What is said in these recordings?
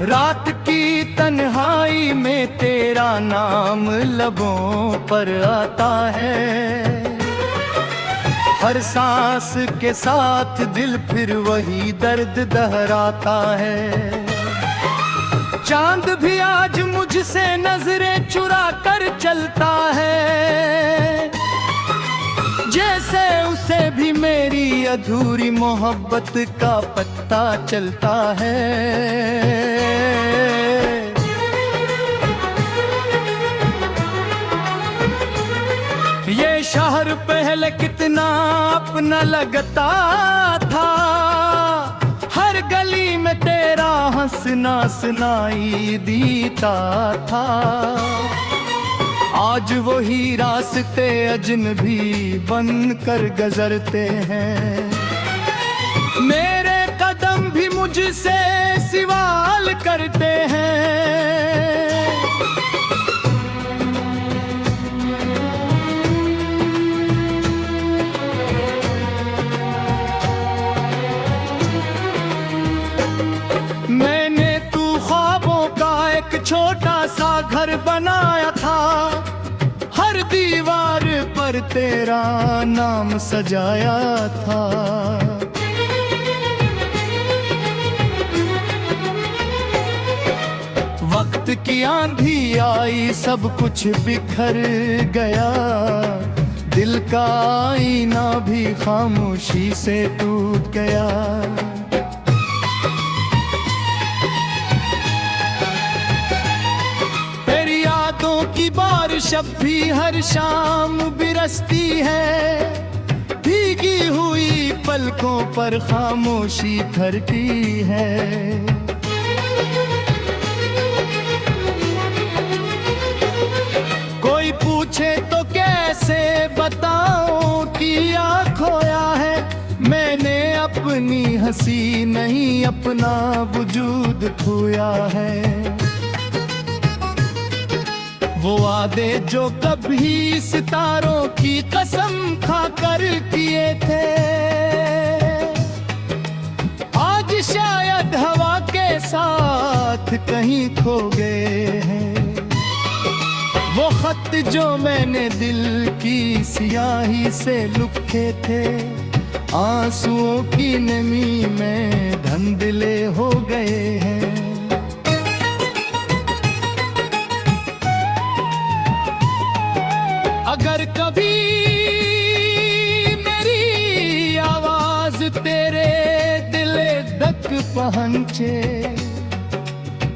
रात की तन्हाई में तेरा नाम लबों पर आता है। हर सांस के साथ दिल फिर वही दर्द दोहराता है। चांद भी आज मुझसे नजरें चुरा कर चलता है, जैसे उसे भी मेरी अधूरी मोहब्बत का पता चलता है। ये शहर पहले कितना अपना लगता था, हर गली में तेरा हंसना सुनाई देता था। आज वही रास्ते अजनबी बन कर गुजरते हैं। मेरे कदम भी मुझसे सवाल करते हैं। मैंने तू ख्वाबों का एक छोटा सा घर बनाया था, हर दीवार पर तेरा नाम सजाया था। वक्त की आंधी आई, सब कुछ बिखर गया। दिल का आईना भी खामोशी से टूट गया। की बारिश अब भी हर शाम बिरसती है। भीगी हुई पलकों पर खामोशी धरती है। कोई पूछे तो कैसे बताऊं कि क्या खोया है। मैंने अपनी हंसी नहीं अपना वजूद खोया है। वो वादे जो कभी सितारों की कसम खाकर किए थे, आज शायद हवा के साथ कहीं खो गए हैं। वो खत जो मैंने दिल की सियाही से लिखे थे, आंसुओं की नमी में धुंधले हो गए हैं। अगर कभी मेरी आवाज तेरे दिल तक पहुंचे,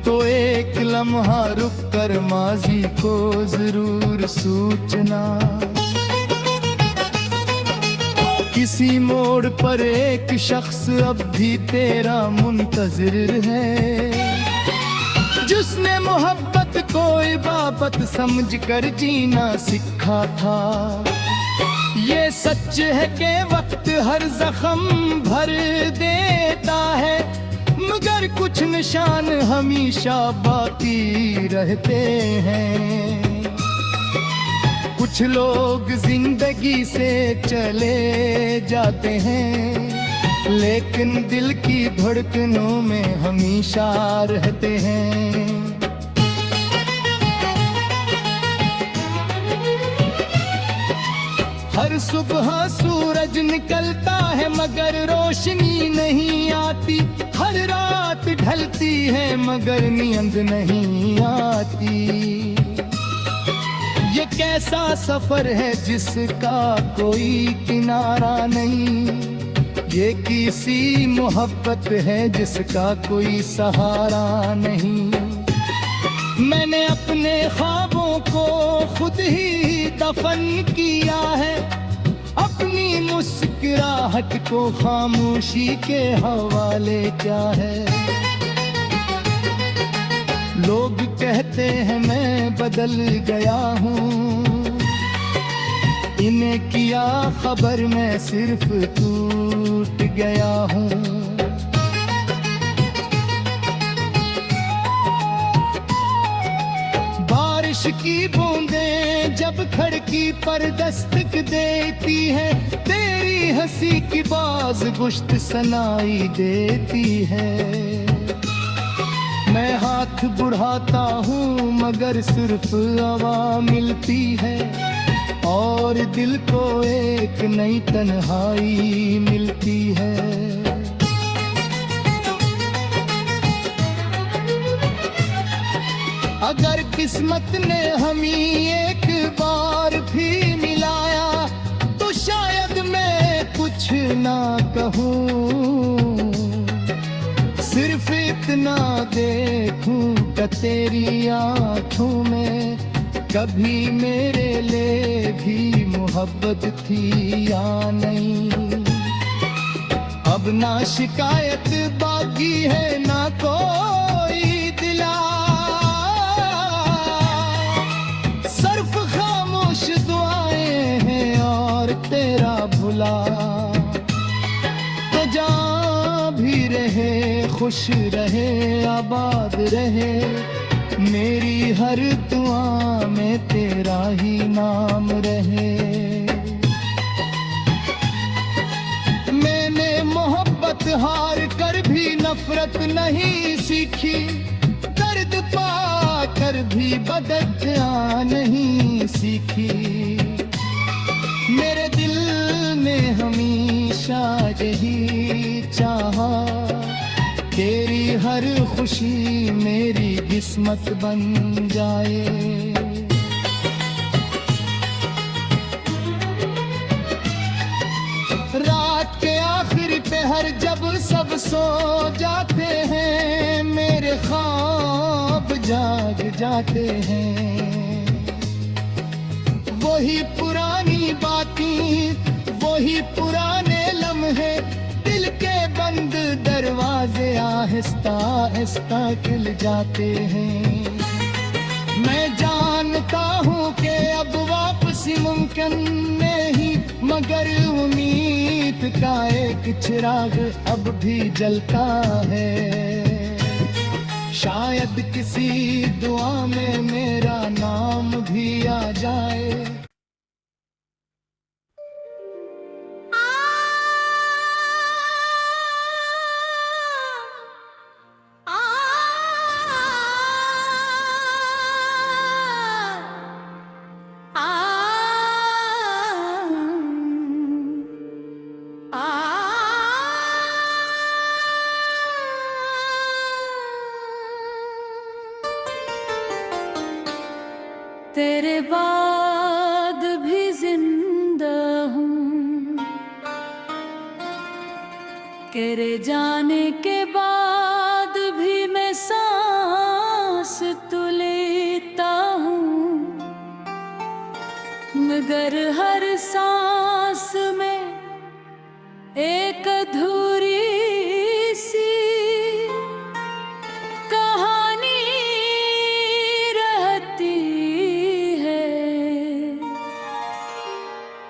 तो एक लम्हा रुक कर माजी को जरूर सूचना। किसी मोड़ पर एक शख्स अब भी तेरा मुंतजिर है, जिसने मोहब्बत को इबादत समझ कर जीना सीखा था। ये सच है कि वक्त हर जख्म भर देता है, मगर कुछ निशान हमेशा बाकी रहते हैं। कुछ लोग जिंदगी से चले जाते हैं, लेकिन दिल की धड़कनों में हमेशा रहते हैं। हर सुबह सूरज निकलता है मगर रोशनी नहीं आती। हर रात ढलती है मगर नींद नहीं आती। ये कैसा सफर है जिसका कोई किनारा नहीं। ये किसी मोहब्बत है जिसका कोई सहारा नहीं। मैंने अपने ख्वाबों को खुद ही दफन किया है, अपनी मुस्कुराहट को खामोशी के हवाले क्या है। लोग कहते हैं मैं बदल गया हूँ, इन्हें किया खबर मैं सिर्फ टूट गया हूँ। बारिश की बूंदें जब खिड़की पर दस्तक देती है, तेरी हंसी की बाज गुश्त सुनाई देती है। मैं साथ बुढ़ाता हूँ मगर सिर्फ हवा मिलती है, और दिल को एक नई तन्हाई मिलती है। अगर किस्मत ने हमें एक बार भी मिलाया तो शायद मैं कुछ ना कहूँ, सिर्फ इतना देखूं कि तेरी आँखों में कभी मेरे लिए भी मोहब्बत थी या नहीं। अब ना शिकायत बाकी है ना कोई दिला, सिर्फ खामोश दुआएं हैं और तेरा भुला। तो जहाँ भी रहे खुश रहे आबाद रहे, मेरी हर दुआ में तेरा ही नाम रहे। मैंने मोहब्बत हार कर भी नफरत नहीं सीखी, दर्द पा कर भी बददुआ नहीं सीखी। मेरे दिल ने हमेशा यही चाहा, तेरी हर खुशी मेरी किस्मत बन जाए। रात के आखिरी पहर जब सब सो जाते हैं, मेरे ख्वाब जाग जाते हैं। वही पुरानी बातें वही पुराने लम्हे, दिल के बंद दरवाजे आहिस्ता आहिस्ता खुल जाते हैं। मैं जानता हूँ कि अब वापसी मुमकिन नहीं, मगर उम्मीद का एक चिराग अब भी जलता है। शायद किसी दुआ में मेरा नाम भी आ जाए। तेरे बाद भी जिंदा हूँ, तेरे जाने के बाद भी मैं सांस तो लेता हूँ, मगर हर सांस में एक अधूरी सी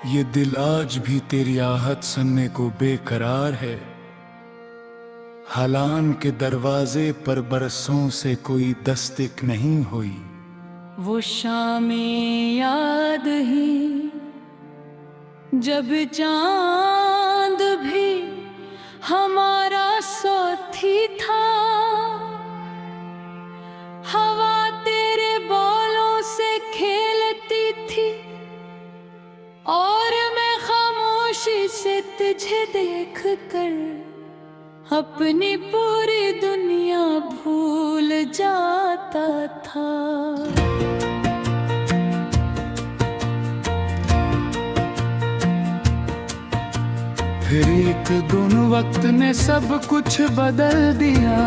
ये दिल आज भी तेरी आहट सुनने को बेकरार है। हलान के दरवाजे पर बरसों से कोई दस्तक नहीं हुई। वो शामें याद ही जब चांद भी हमारा साथी था, हवा तेरे बालों से खेलती थी और मैं खामोशी से तुझे देख कर अपनी पूरी दुनिया भूल जाता था। फिर एक दिन वक्त ने सब कुछ बदल दिया।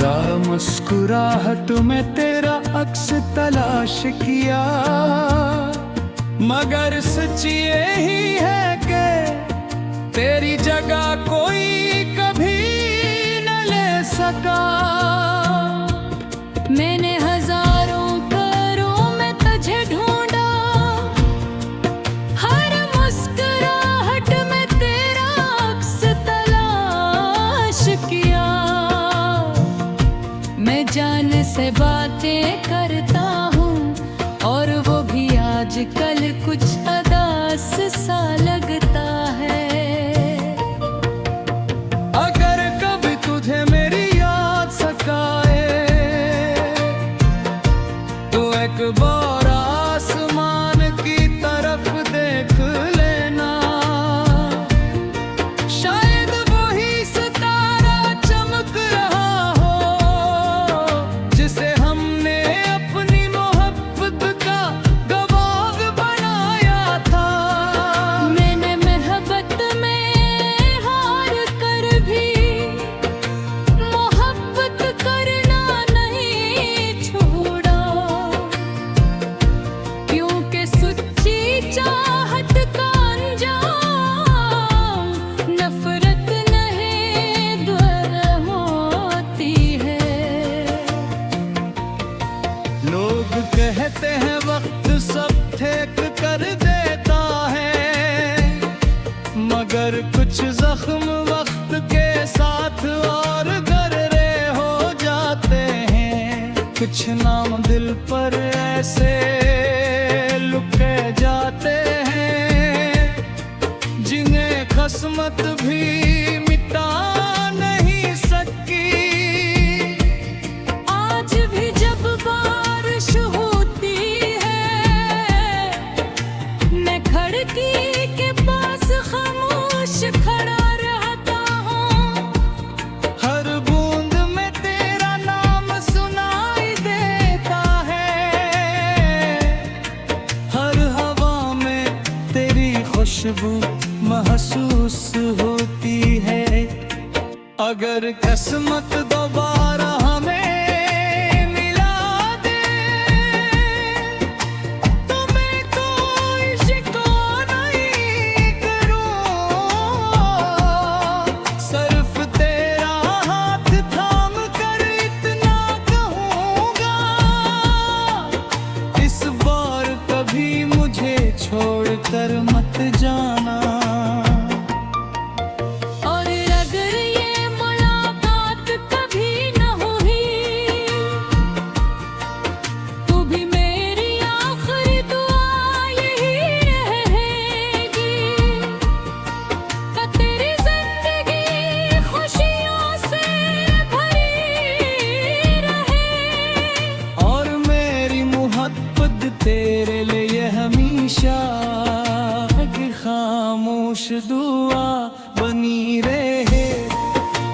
राह मुस्कुराहट में तेरा अक्स तलाश किया, मगर सच यही है कि तेरी जगह कोई कभी न ले सका। मैंने हजारों घरों में तुझे ढूंढा, हर मुस्कुराहट में तेरा अक्स तलाश किया। मैं जान से बातें करता हूँ और वो भी आजकल कुछ अदास सा लगता है। अगर कभी तुझे मेरी और आसमान की तरफ देख लेना, शायद वही सितारा चमक रहा हो जिसे हमने अपनी मोहब्बत का गवाह बनाया था। मैंने मोहब्बत में हार कर भी मोहब्बत करना नहीं छोड़ा, क्योंकि सच्ची चाहत का अंजाम नफरत नहीं द्वार होती है। लोग कहते हैं वक्त सब ठीक कर देता है, मगर कुछ जख्म वक्त के साथ और गहरे हो जाते हैं। कुछ नाम दिल पर ऐसे लुके जाते हैं जिन्हें किस्मत भी मिटा नहीं सकी। आज भी जब बारिश होती है, मैं खिड़की के पास खामोश खड़ा रहता हूँ। हर बूंद में तेरा नाम सुनाई देता है, हर हवा में तेरी खुशबू महसूस होती है। अगर किस्मत दोबारा हमें मिला दे तो मैं कोई शिकवा नहीं करूं, सिर्फ तेरा हाथ थाम कर इतना कहूंगा, इस बार कभी मुझे छोड़कर मत जाना। और अगर ये मुलाकात कभी न हुई तो भी मेरी आखिरी दुआ यही रहेगी कि तेरी जिंदगी खुशियों से भरी रहे। और मेरी मोहब्बत तेरे लिए हमेशा एक खामोश दुआ बनी रहे।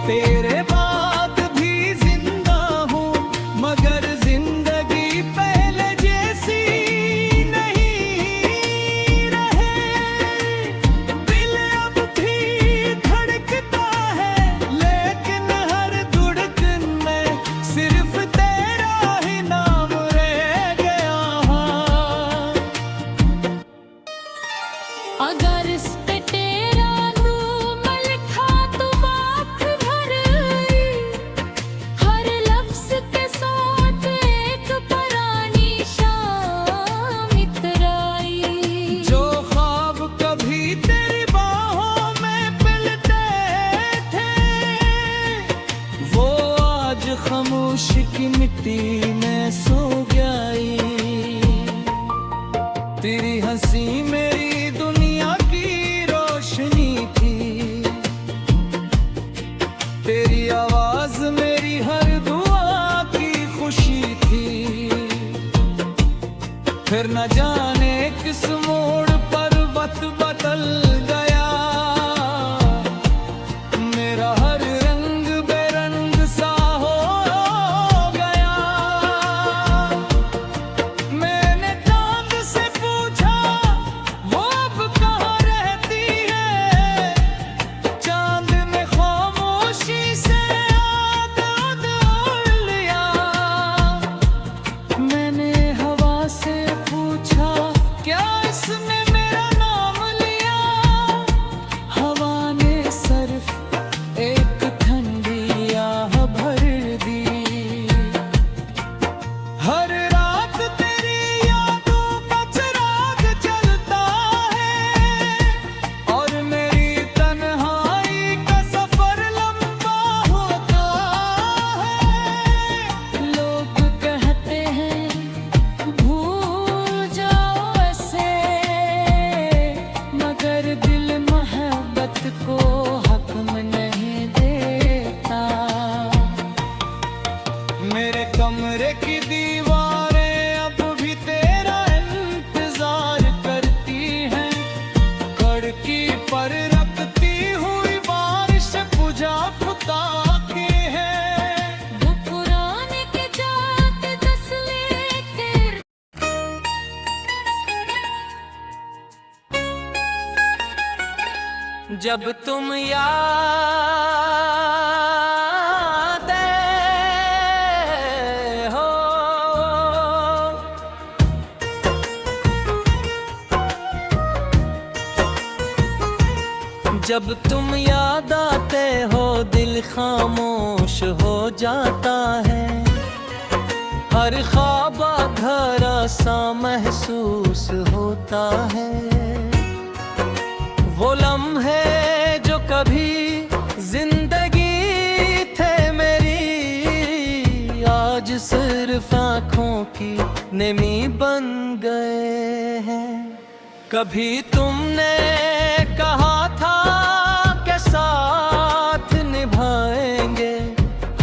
तेरे बाद भी जिंदा हूँ, मगर जिंदगी पहले जैसी नहीं रहे। दिल अब भी धड़कता है, लेकिन हर धड़कन में सिर्फ तेरा ही नाम रह गया। अगर इस पे तेरा नाम लिखा तो बात भर आई, हर लफ्ज के साथ एक पुरानी शाम इतराई। जो ख्वाब कभी तेरी बाहों में पिलते थे, वो आज खामोश की मिट्टी में सो गई। तेरी हंसी मेरी दुनिया की रोशनी थी, तेरी आवाज मेरी हर दुआ की खुशी थी। फिर न जाने किस मोड़ पर वक्त बदल गया, मेरा हर रंग बेरंग सा हो गया। मैंने चांद से पूछा वो अब कहाँ रहती है, चांद ने खामोशी से आधा ओढ़ लिया। मैंने हवा से पूछा क्या इसने जब तुम याद हो, जब तुम याद आते हो दिल खामोश हो जाता है, हर ख्वाब अधूरा सा महसूस होता है। वो लम्हे जो कभी जिंदगी थे मेरी, आज सिर्फ आँखों की नमी बन गए हैं। कभी तुमने कहा था कि साथ निभाएंगे,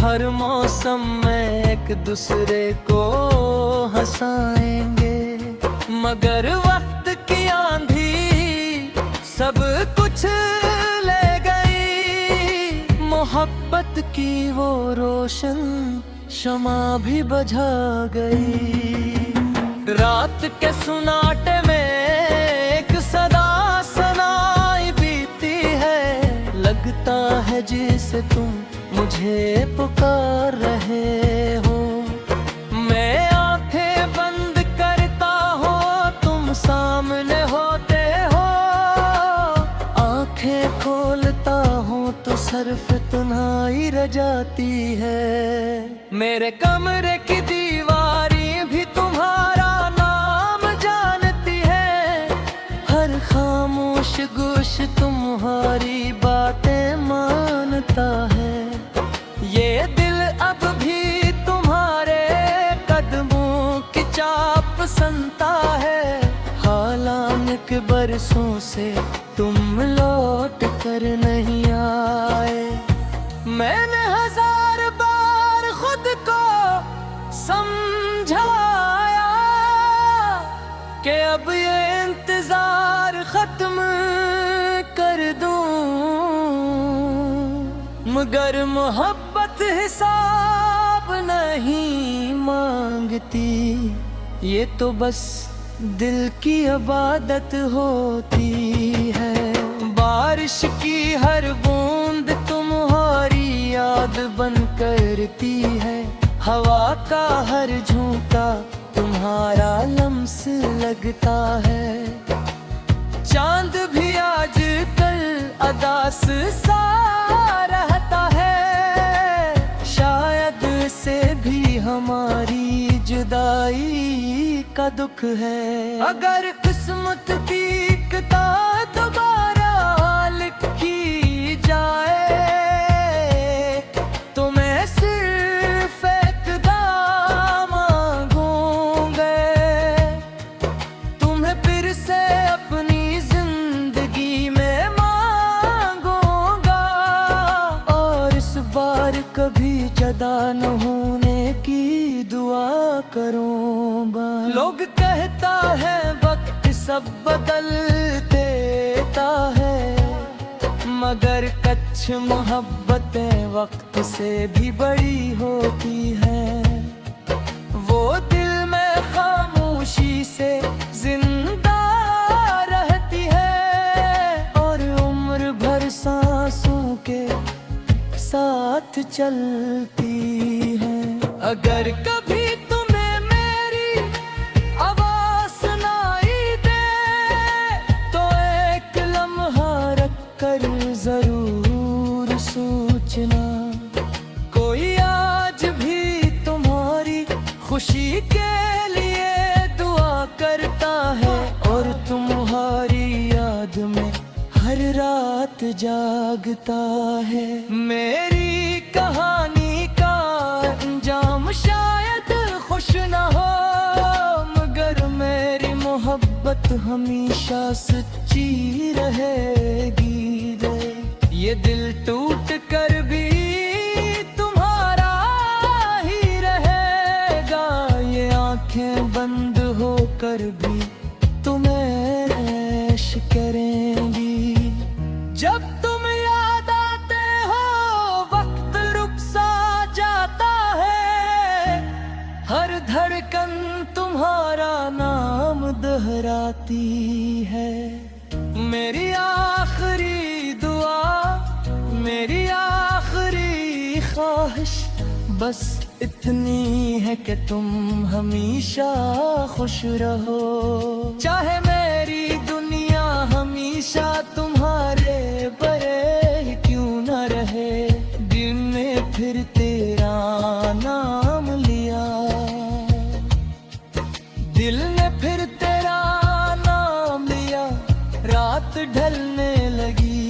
हर मौसम में एक दूसरे को हंसाएंगे, मगर वक्त की आंधी सब कुछ ले गई। मोहब्बत की वो रोशन शमा भी बुझा गई। रात के सुनाटे में एक सदा सुनाई बीती है, लगता है जैसे तुम मुझे पुकार रहे हो। मैं आंखें बंद करता हूँ तुम सामने होते हो, आंखें खोलता हूँ तो सिर्फ तन्हाई रह जाती है। मेरे कमरे की दीवारी भी तुम्हारा नाम जानती है, हर खामोश गोश तुम्हारी बातें मानता है। ये दिल अब भी तुम्हारे कदमों की चाप सुनता है, हालांकि बरसों से तुम लौट कर नहीं आए। मैंने हजार बार खुद को समझाया कि अब ये इंतजार खत्म कर दूं, मगर मोहब्बत हिसाब नहीं मांगती, ये तो बस दिल की इबादत होती है। बारिश की हर बूंद तुम्हारी याद बन करती है, हवा का हर झोंका तुम्हारा लम्स लगता है। चांद भी आज कल अदास सा रहता है, शायद से भी हमारी जुदाई का दुख है। अगर किस्मत की किताब दोबारा लिखी जाए तो मैं सिर्फ एक दाम मांगूंगा, तुम्हें फिर से अपनी जिंदगी में मांगूंगा, और इस बार कभी जुदा न होने की दुआ करूंगा। लोग कहता है वक्त सब बदल देता है, मगर कच्छ मोहब्बतें वक्त से भी बड़ी होती हैं। वो दिल में खामोशी से जिंदा रहती है, और उम्र भर सांसों के साथ चलती है। अगर कभी तुम्हें मेरी आवाज़ सुनाई दे तो एक लम्हा रख कर जरूर सोचना, कोई आज भी तुम्हारी खुशी के लिए दुआ करता है, और तुम्हारी याद में हर रात जागता है। मेरी कहानी का अंजाम शायद खुश न हो, मगर मेरी मोहब्बत हमेशा सच्ची रहेगी। ये दिल टूट कर भी तुम्हारा ही रहेगा, ये आंखें बंद होकर भी तुम्हें ऐश करेंगी। जब तुम याद आते हो वक्त रुक सा जाता है, हर धड़कन तुम्हारा नाम दोहराती है, मेरी आखिरी दुआ, मेरी आखिरी ख्वाहिश बस इतनी है कि तुम हमेशा खुश रहो। चाहे मेरी दुनिया हमेशा तुम्हारे बरे ही क्यों न रहे, दिन में फिर तेरा नाम लिया, दिल ने फिर तेरा नाम लिया। रात ढलने लगी,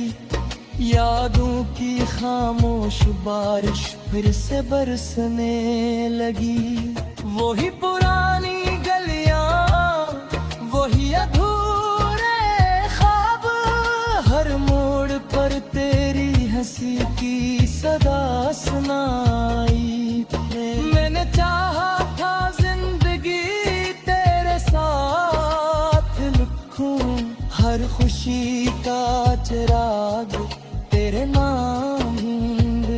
यादों की खामोश बारिश फिर से बरसने लगी। वही पुरानी गलियां, वही अधूरे ख्वाब, हर मोड़ पर तेरी हंसी की सदा सुनाई। मैंने चाहा था जिंदगी तेरे साथ लिखूं, हर खुशी का चिराग तेरे नाम ही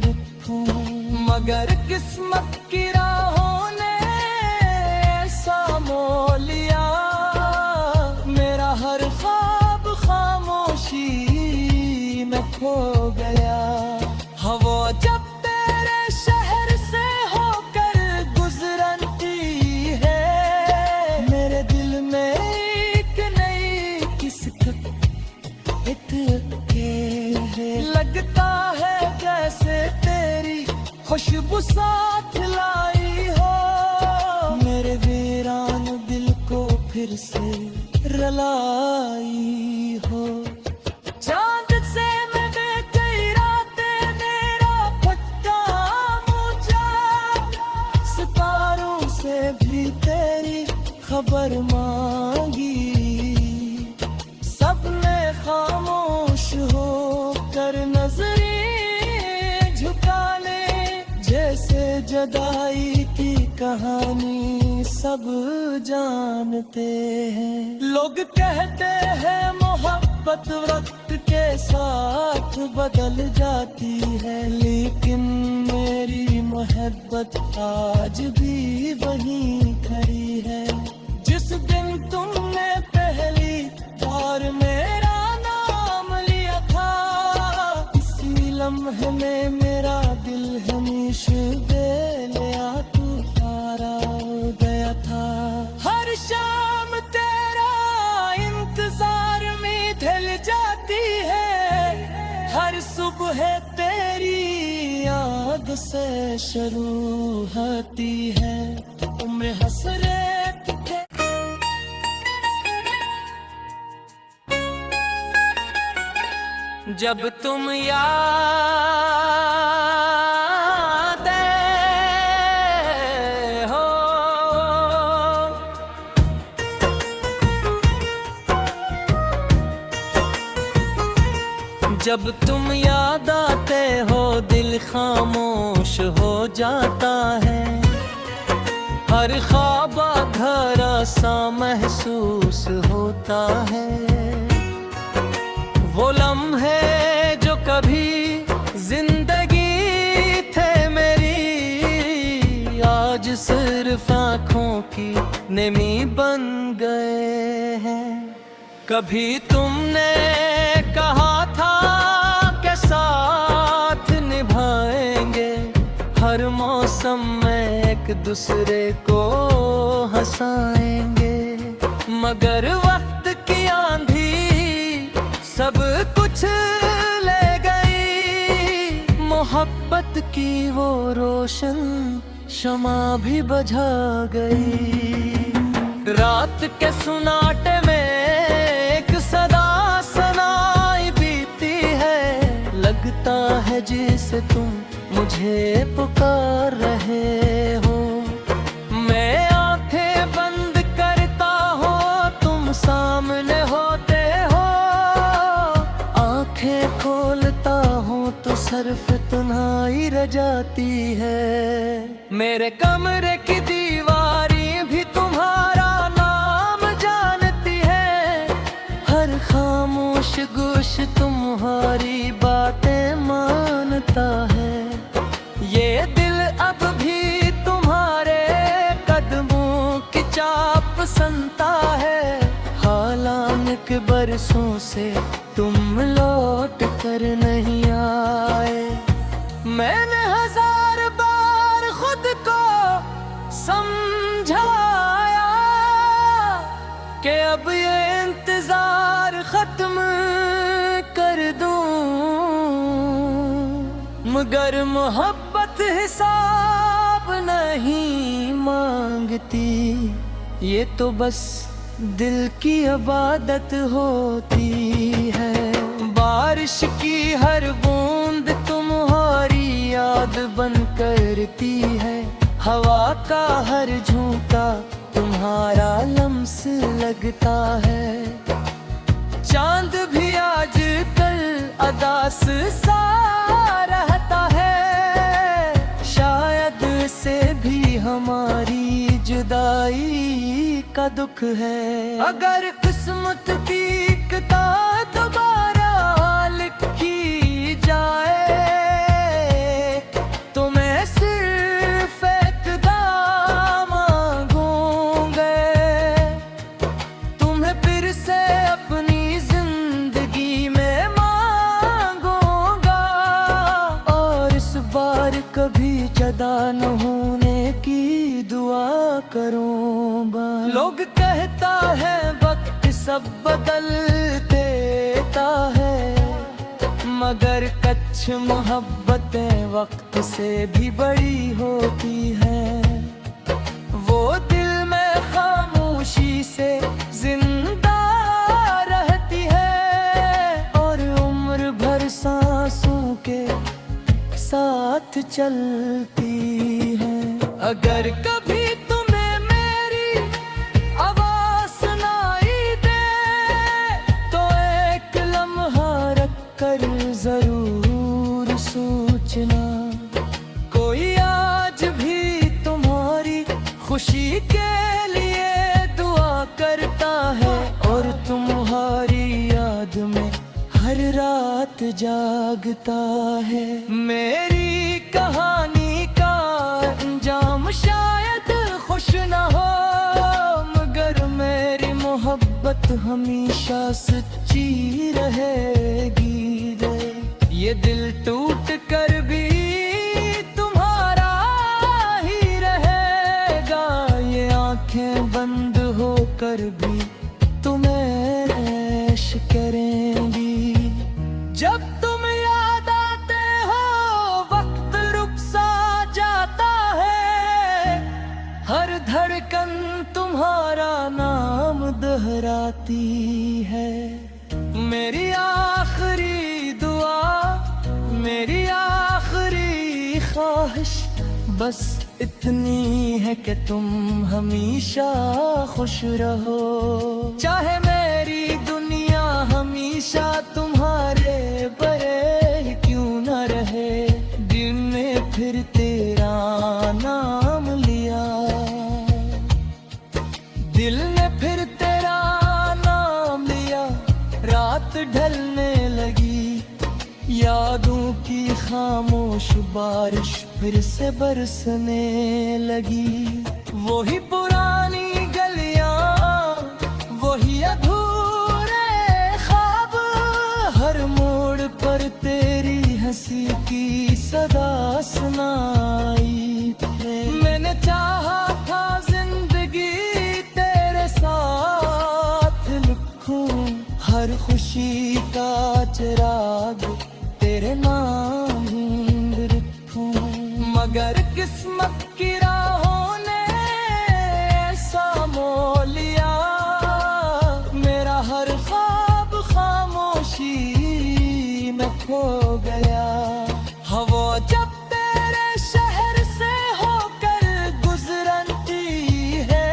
रखूं। मगर किस्मत की राहों ने ऐसा मोल लिया, मेरा हर ख्वाब खामोशी में खो गया। हवा जब तेरे शहर से होकर गुजरती है, मेरे दिल में एक नई किस्मत लगता है जैसे तेरी खुशबू साथ लाई हो, मेरे वीरान दिल को फिर से रलाई हो। चांद से मैं कई रातें मेरा पट्टा मुझा, सितारों से भी तेरी खबर मांगी, सबने खामोश हो कर नजरें झुका ले, जैसे जुदाई की कहानी सब जानते हैं। लोग कहते हैं मोहब्बत वक्त के साथ बदल जाती है, लेकिन मेरी मोहब्बत आज भी वहीं खड़ी है। जिस दिन तुमने पहली बार मेरा नाम लिया था, इसी लम्हे में मेरा दिल हमेशा बेलिया तुम्हारा हो गया था। हर शाम तेरा इंतजार में ढल जाती है, हर सुबह तेरी याद से शुरू होती है। उम्र हसरत जब तुम हो, जब तुम याद आते हो दिल खामोश हो जाता है, हर ख्वाब अधूरा सा महसूस होता है। वो लम्हे जो कभी जिंदगी थे मेरी, आज सिर्फ आँखों की नमी बन गए हैं। कभी तुमने कहा था कि साथ निभाएंगे, हर मौसम में एक दूसरे को हंसाएंगे, मगर वक्त की आंधी सब कुछ ले गई। मोहब्बत की वो रोशन शमा भी बुझा गई। रात के सुनाटे में एक सदा सुनाई बीती है, लगता है जैसे तुम मुझे पुकार रहे हो। मैं आंखें बंद करता हूँ तुम सामने होते हो, आंखें खोलता हूँ तो सिर्फ तन्हाई रह जाती है। मेरे कमरे की दीवारी भी तुम्हारा नाम जानती है, हर खामोश गोश तुम्हारी बातें मानता है। ये दिल अब भी तुम्हारे कदमों की चाप सुनता है, हालांकि के बरसों से तुम लौट कर नहीं आए। मैंने 1000 बार खुद को समझाया कि अब ये इंतजार खत्म कर दूं, मगर मोहब्बत हिसाब नहीं मांगती, ये तो बस दिल की इबादत होती है। बारिश की हर बूंद तुम्हारी याद बन करती है, हवा का हर झोंका तुम्हारा लम्स लगता है। चांद भी आज कल अदास सा रहता है, शायद से भी हमारी जुदाई का दुख है। अगर किस्मत की किताब दोबारा लिखी जाए तो मैं सिर्फ एक दाम मांगूंगा, तुम्हें फिर से अपनी जिंदगी में मांगूंगा, और इस बार कभी जुदा न होने की दुआ करूंगा। लोग कहता है वक्त सब बदल देता है, मगर कुछ मोहब्बतें वक्त से भी बड़ी होती हैं। वो दिल में खामोशी से जिंदा रहती है, और उम्र भर सांसों के साथ चलती है। अगर कभी तुम्हें मेरी आवाज सुनाई दे तो एक लम्हा रख कर जरूर सोचना, कोई आज भी तुम्हारी खुशी के लिए दुआ करता है, और तुम्हारी याद में हर रात जागता है। मेरी कहानी का अंजाम शायद खुश न हो, मगर मेरी मोहब्बत हमेशा सच्ची रहेगी। ये दिल टूट कर भी तुम्हारा ही रहेगा, ये आंखें बंद होकर भी तुम्हें ऐश करेंगी। जब तुम याद आते हो वक्त रुक सा जाता है, हर धड़कन तुम्हारा नाम दोहराती है। मेरी आखिरी दुआ, मेरी आखिरी ख्वाहिश बस इतनी है कि तुम हमेशा खुश रहो। चाहे मेरी दुनिया हमेशा तुम्हारे बरे क्यों न रहे, दिल ने फिर तेरा नाम लिया, दिल ने फिर तेरा नाम लिया। रात ढलने लगी, यादों की खामोश बारिश फिर से बरसने लगी। वही पुरानी गलियां, वही अधूरे ख्वाब, हर मोड़ पर तेरी हंसी की सदा सुनाई। मैंने चाहा था जिंदगी तेरे साथ लिखूं, हर खुशी का चिराग तेरे नाम ही रखूं, मगर किस्मत की राहों ने ऐसा मोह लिया, मेरा हर ख्वाब खामोशी में खो गया। हवा जब तेरे शहर से होकर गुजरती है,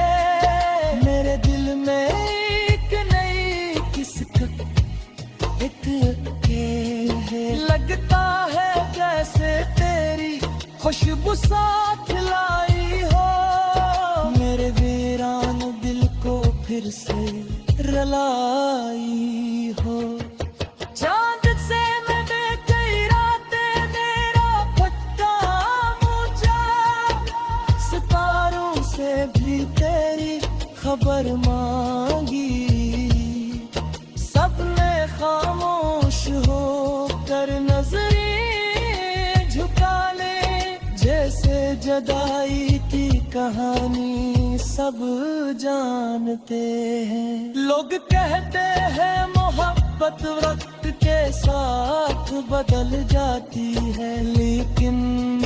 मेरे दिल में एक नई किस्म लगता है जैसे तेरी खुशबू साथ लाई हो, मेरे वीरान दिल को फिर से रलाई हो। चांद से मैंने कई रातें मेरा पट्टा मुझा, सितारों से भी तेरी खबर मांगी, जदाई की कहानी सब जानते हैं। लोग कहते हैं मोहब्बत वक्त के साथ बदल जाती है, लेकिन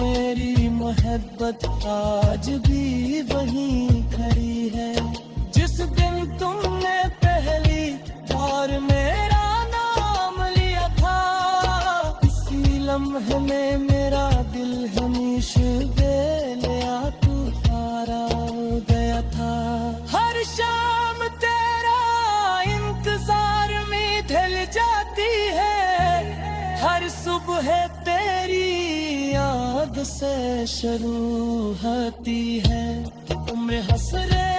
मेरी मोहब्बत आज भी वहीं खड़ी है। जिस दिन तुमने पहली बार मेरा नाम लिया था, इसी लम्हे में मेरा दिल हमेश बेलिया तुम्हारा हो गया था। हर शाम तेरा इंतजार में ढल जाती है, हर सुबह तेरी याद से शुरू होती है। उम्र हसरे